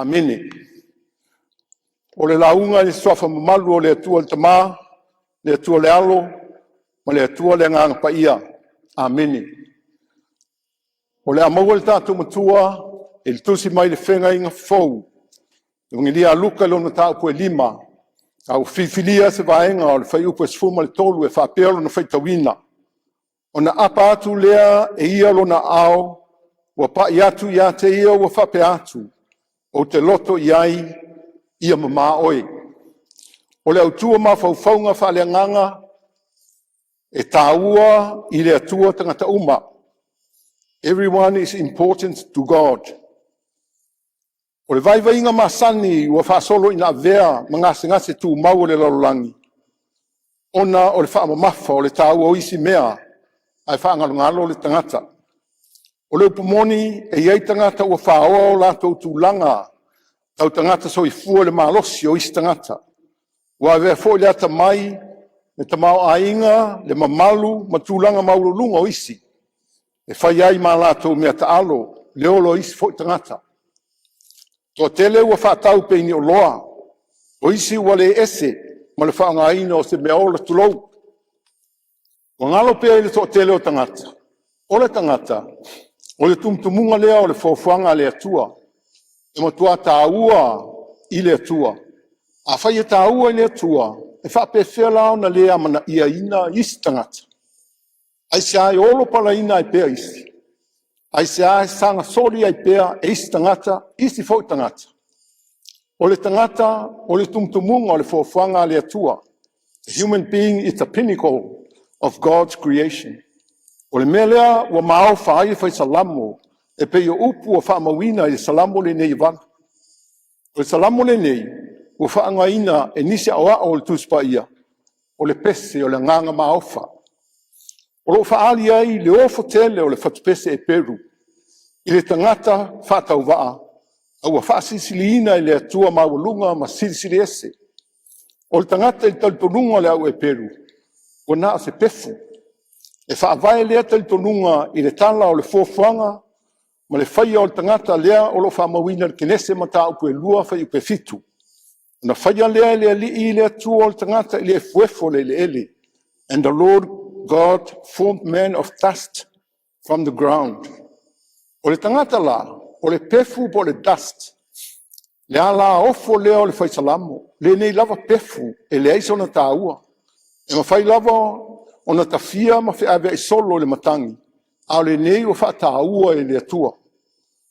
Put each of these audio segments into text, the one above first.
Amene. O le launga i soafa mamalu o le atua le tamā, le atua le alo, ma le atua le nganga pa ia. Amene. O le amaua le tātou matua, e le tusi mai le whenga inga fau. Ngilia aluka lona tāupu e 5, au whiwhilia se vaenga o le whai upu e sfuma le tolu e whapealo na whaitawina. O na apa atu lea e ia lona ao, wa pa i atu ia te ia wa whape atu, o te loto iai ia mama oe. O le autua ma whauwhaunga whaleanganga, e tāua i le atua tangata uma. Everyone is important to God. O le vaivainga masani ua whaasolo ina avea ngase tu mau le lalolangi. Ona o le whaamamafa o le tāua o isi mea ai whaangalongalo le tangata. O le upumoni e iei tangata ua whaoa o lātou tūlanga tau tangata so i fua le malosi o isi tangata. Ua vea fo le ata mai le tamao ainga le mamalu ma tūlanga maululunga o isi. E whai ai ma lātou mea taalo le olo isi fo i tangata. Toa tele ua whaatau pe ni o loa, o isi ua le ese, ma le whaangaina o se mea ola tulou. Wa ngalo pea i le toa tele o tangata. O le tangata, o le tumtumunga lea o le whauwhanga le atua, e matua tāua i le atua. A whai e tāua i le atua, e whapewhea lao na lea mana ia ina isi tangata. Ai se ai olo pala ina i pea isi. Ai se ai sanga sori ai pea e isi tangata, isi fau tangata. O le tangata, o le tumtumunga o le whauwhanga le atua. The human being is the pinnacle of God's creation. O le mea lea ua mao whaai whai salamo, e pe o upu o whaamawina i salamo le nei wana. O le salamo le nei, ua whaangaina e nisi awa o le tuspa ia, o le pese o le nganga maofa. O lo whaali ai le ofo tele o le whatupese e Peru. I le tangata whatau waa. Au a whaasisiliina i le atua maulunga ma sirisiri ese. O le tangata i talitonunga le au e Peru. O na se pefu. E whaavae lea talitonunga i le tala o le fōwhanga. Ma le whaia o le tangata lea o lo whaamawina le kenese mata upu e lua whai upe fitu. Na whaia lea le ali i le atua o le tangata i le fuefo le ele. And the Lord God formed man of dust from the ground. O le tangata la, o le pefu po le dust, le ala ofo lea o le whaisalamo, le nei lava pefu e le aiso na tāua. E ma whai lava o na tafia ma whi awe e solo le matangi, a le nei o wha tāua e le atua.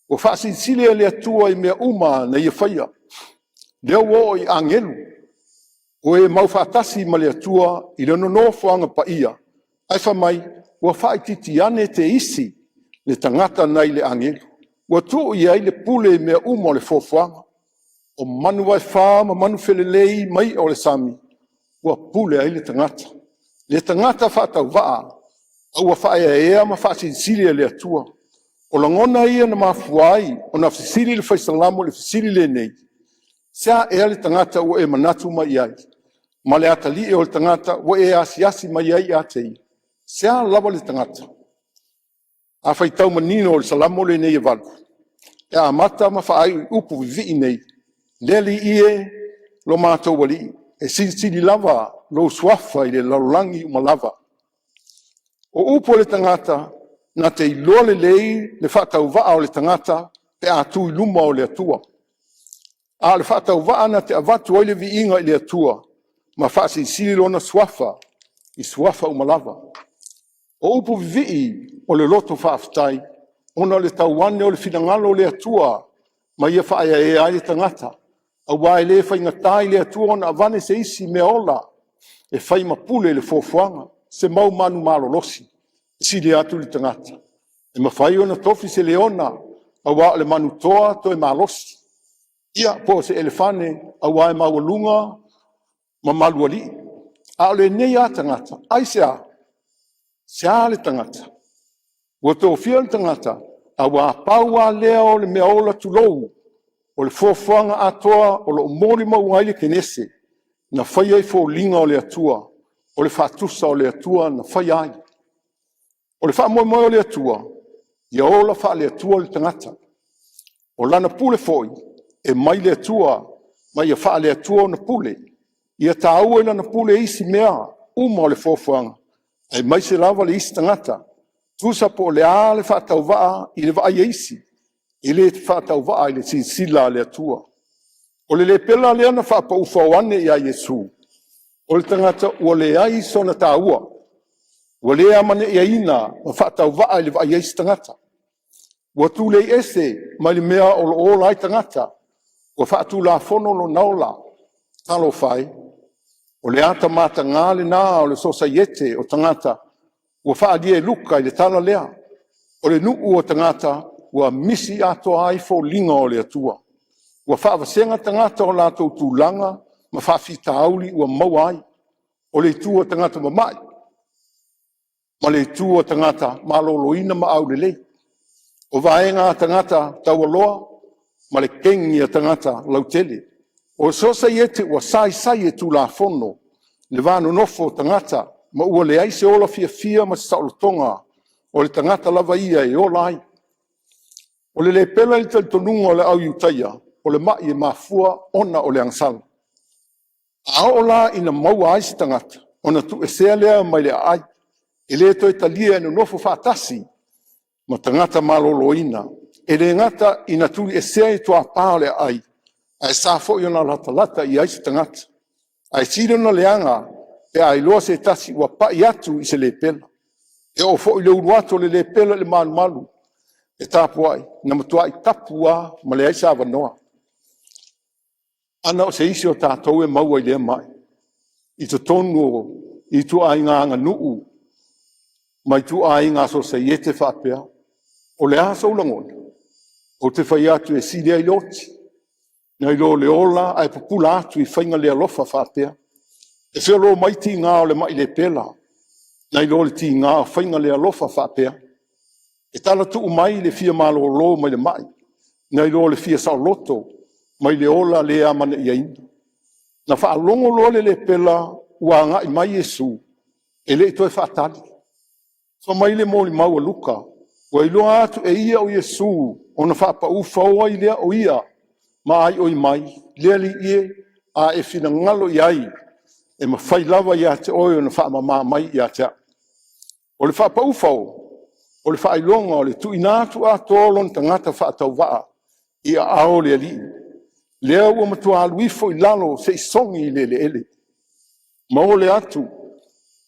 O wha sinsile e le atua i mea uma na ia whaia. Lea wo i angelu, o e mau whaatasi ma le atua i le nonofo anga pa ia. Ai wha mai, ua whaititi ane te isi le tangata nei le angelu. Ua tuu i ai le pule mea uma le fōwhanga. O manu ai wha ma manu whelelei mai o le sami. Ua pule ai le tangata. Le tangata whaatau waa. Au a whaia ea ma whaasinsiri le atua. O langona ia na mafuai, o na fisiri le whaisalamo le fisiri le nei. Sea ea le tangata ua e manatu mai ai. Ma le atali e o le tangata ua e asiasi mai ai a tei. Sea lava le tangata. A whai tau manino o le salamo le nei e walu. E a mata ma whaai upu vi nei. Leli ie lo mātou wali. E sinsiri lava lo suafa i le laulangi uma lava. O upu le tangata na te iloa le lei le whaatau waa o le tangata pe a tu i luma o le atua. A le whaatau waa na te avatu o le vi inga i le atua. Ma whaasi siri lona suafa i suafa uma lava. O upu vii o le loto whaaftai, ona le tauane o le finangalo o le atua, ma ia whaia e ai le tangata. A wai le whai ngatai le atua ona avane se isi me ola, e whai mapule le fōwhanga, se mau manu malolosi, si le atu le tangata. E ma whai ona tofi se leona, a wā le manu toa to e malosi. Ia po se elefane, a wai mawalunga, ma maluali. A le nei a tangata, ai se a le tangata. Ua tō whia le tangata, a wā paua lea o le mea ola tulou, o le fōwhanga atoa o lo mori mau ai le kenese, na whai ai fō linga o le atua, o le whātusa o le atua na whai ai. O le whaamoemoe o le atua, ia ola wha le atua le tangata. O lana pule foi, e mai le atua, mai ia wha le atua o na pule. Ia tāua ina na pule isi mea, uma o le fofuanga. Ai mai se lava le isi tangata. Tusa po le a le whātau waa i le waa ia isi. I le whātau waa i le sila le atua. O le pela le ana whapa ufawane ia Yesu. O le tangata ua le ai sona tāua. Ua le amane ia ina ma whātau waa i le waa ia isi tangata. Ua tu le ese mai le mea o lo ola ai tangata. Ua whaatu la fono lo naola. Talo whai. O le ata mata ngā le nā o le sosaiete o tangata. Ua whaadia e luka i le tala lea. O le nuu o tangata ua misi atoa ai fo linga o le atua. Ua whaawasenga tangata o lātou tūlanga ma whaafita auli ua maua ai. O le tu o tangata mamai. Ma le tu o tangata maloloina ma au le lei. O vaenga tangata taualoa ma le kengi a tangata lautele. O sosaiete ua sai e tu la fono. Le vano nofo tangata ma ua le aise ola fia ma saulotonga o le tangata lava ia e ola ai. O le pela i taltonunga o le au iutaia, o le mai e mafua ona o le angsala. A ola ina maua aisi tangata, ona tu e sea lea mai le ai, e le to italia ino nofo whaatasi, ma tangata maloloina, e le ngata ina tu e sea i tua pā le ai, ai sa fo i ona lata i aisi tangata, ai siro na leanga, e ai loa se tasi ua pai atu i se le pela. E o fo i le uruato le pela le malu. E tapu ai, na matua i tapua ma le aisa avanoa. Ana o se isi o tātou e maua i le mai. I to tonu i tu ai ngā nuu, mai tu ai ngā so se iete whapea. O le asa ulangona, o te whai atu e sile ai loti. Nei lo le ola ai pupula atu i whainga le alofa whapea. E whia lo mai ti ngā o le mai le pela. Nei lo le ti ngā o whainga le alofa whapea. E tala tu mai le fia malo lo mai le mai. Nei lo le fia sa loto mai le ola le amane ia ina. Na wha alongo lo le pela ua ngā i mai Yesu. E le ito e whaatali. So mai le mōli maua luka. Ua ilo atu e ia o Yesu. O na wha pa ufa oa i lea o ia. Ma ai o i mai. Lea li ie a e fina ngalo i ai. E ma whai lava ia te oi o na wha ma mai ia te. O le wha pa ufa o. O le whailonga o le tu inatu a tōlon tangata whaatau waa i a ao le ali. Lea ua matua aluifo i lalo se i songi i le ele. Ma o le atu,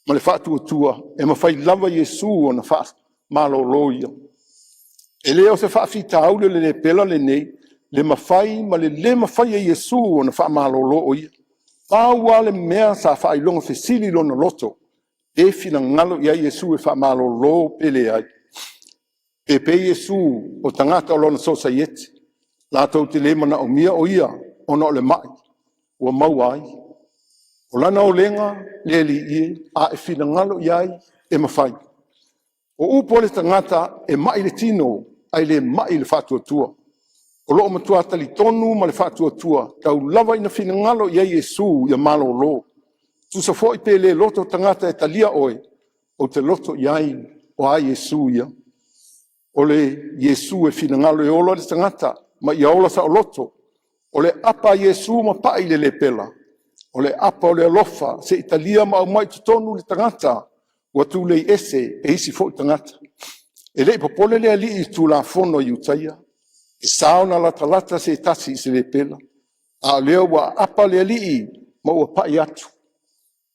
ma le whaatu atua, e ma whai lava Yesu o na wha malo loia. E lea o se whaafita aule le pela le nei, le mawhai ma le mawhai a Yesu o na wha malo loia. Pāua le mea sa whailonga fesili lona loto, e fina ngalo ia Yesu e wha malo lo pele ai. E pe Yesu o tangata o lona sosaiete. Lātou te le mana o mia o ia, ona o le mai, ua mauai. O lana o lenga, le li ie, a e fina ngalo iai, e mawhai. O upo le tangata, e mai le tino, ai le mai le whātua tua. O loo matua tali tonu ma le whātua tua, tau lava ina fina ngalo iai Yesu, ia malo lo. Tusa fo i pe le loto tangata e talia oe, o te loto iai, o ai Yesu ia. O le Yesu e fina ngalo e ola le tangata, ma ia ola sa o loto. O le apa Yesu ma pai le pela. O le apa o le alofa, se italia ma au mai tutonu le tangata, ua tu le ese e isi fo i tangata. E le popole le ali i tu la fono i utaia. E saona la talata se tasi i se le pela. A leo ua apa le ali ma ua pai atu.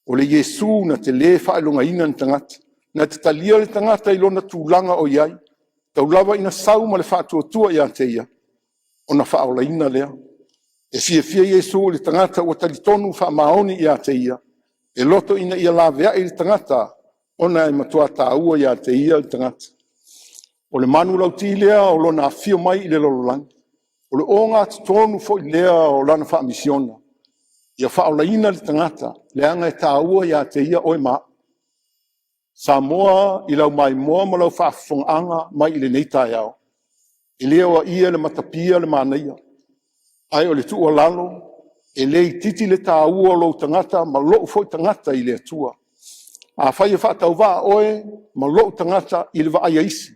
O le Yesu na te le whaelonga ina ni tangata. Na te talia le tangata i lona tūlanga o iai. Tau lava ina sau ma le whātua tua ia te ia. O na whaola ina lea. E fia Yesu le tangata o talitonu wha maoni ia te ia. E loto ina ia la vea i le tangata. O na e matua ta ua ia te ia le tangata. O le manu lauti lea o lona afio mai i le lololangi. O le onga tonu fo i lea o lana Faamisiona. Ia whaola ina le tangata. Le anga e ta ua ia te ia oi maa. Samoa i lau mai moa ma lau whaafonganga mai i le neitai au. E leo a ia le matapia le manaia. Ai o le tu o lalo, e le i titi le tā ua lo tangata, ma lo foi tangata i le atua. A whai e whaatau wā oe, ma lo tangata i le waai isi.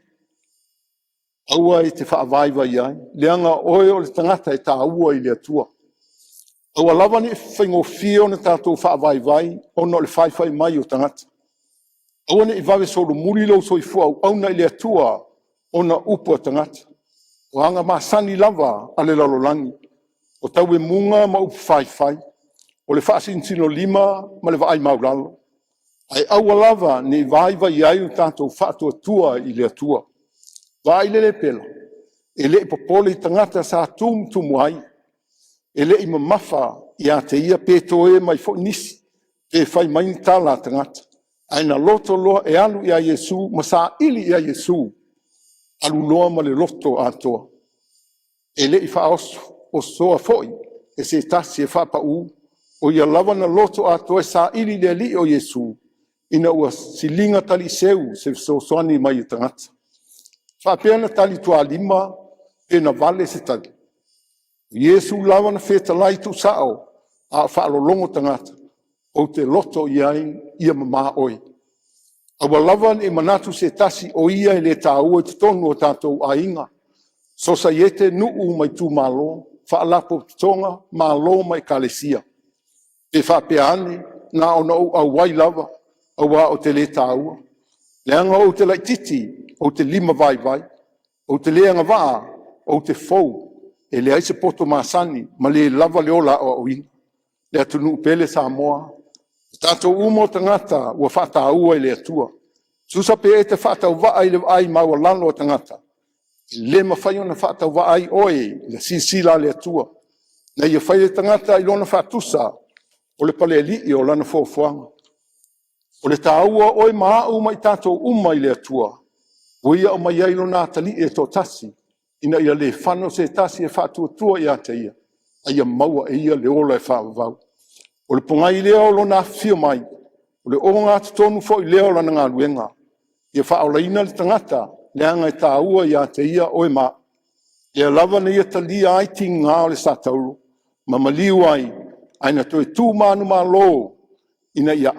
Aua I te whaavaiva iai, leanga oe o le tangata e tā ua I le atua. Aua lava ni whaingo fio na tātou whaavaivai, ona le whaiwhai mai o tangata. Aua ni I vawe soro muri lau soifua au auna I le atua, ona upo tangata. O anga masani lava ale lalolangi, o tau e munga ma upu whaiwhai, o le whaasintino 5 ma le vaai mauralo. Ai aua lava ni vaiva iai o tātou whaatua tua I le atua. Vai le pela. E le popole I tangata sa tumu ai. E le I mamafa I a te ia petoe mai fo nisi. E fai mai tala tangata. Ai na loto loa e alu I a Yesu, ma sa ili I a Yesu. Alu loa ma le loto atoa. E le I whaosu o soa foi. E se tasi e whapa u. O ia lava na loto atoa e sa ili le li o Yesu. Ina ua silinga tali seu se soani mai I tangata. Whapena tali tua 5, pena vale se tali. Yesu lava na wheta lai tu sao, a whaalolongo tangata, o te loto iai ia mama oi. Awa lava e manatu se tasi o ia le tāua te tonu o tātou a inga. So sa iete nuu mai tu malo, whaalapo tonga malo mai kalesia. E whapeane na ona au wai lava, awa o te le tāua. Leanga o te laititi, o te 5 vai, o te leanga waa, o te fou, e le aise poto masani, ma le lava leola o ina. Le atunu pele Samoa. Tātou umo tangata, ua whata ua I le atua. Susa pe e te whata waa I le ai maua lano o tangata. Le mawhai ona whata waa I oe, le sisila le atua. Na ia whai le tangata I lona whatusa, o le pale li o lana fōwhuanga. O le tāua oe maa uma I tātou uma I le atua. Uia o mai ailo nā tali e tō tasi. Ina ia le whano se tasi e whātua I a te ia. Aia maua e ia le ola e whaavau. O le pongai leo lo nā whio mai. O le onga atu tonu fo I leo lana ngā luenga. Ia whaola ina le tangata. Le anga e tā ua I a te ia oe maa. Ia lava na ia tali ai ti ngā o le satauru. Ma maliu ai. Aina toi tū manu mā lō. Ina ia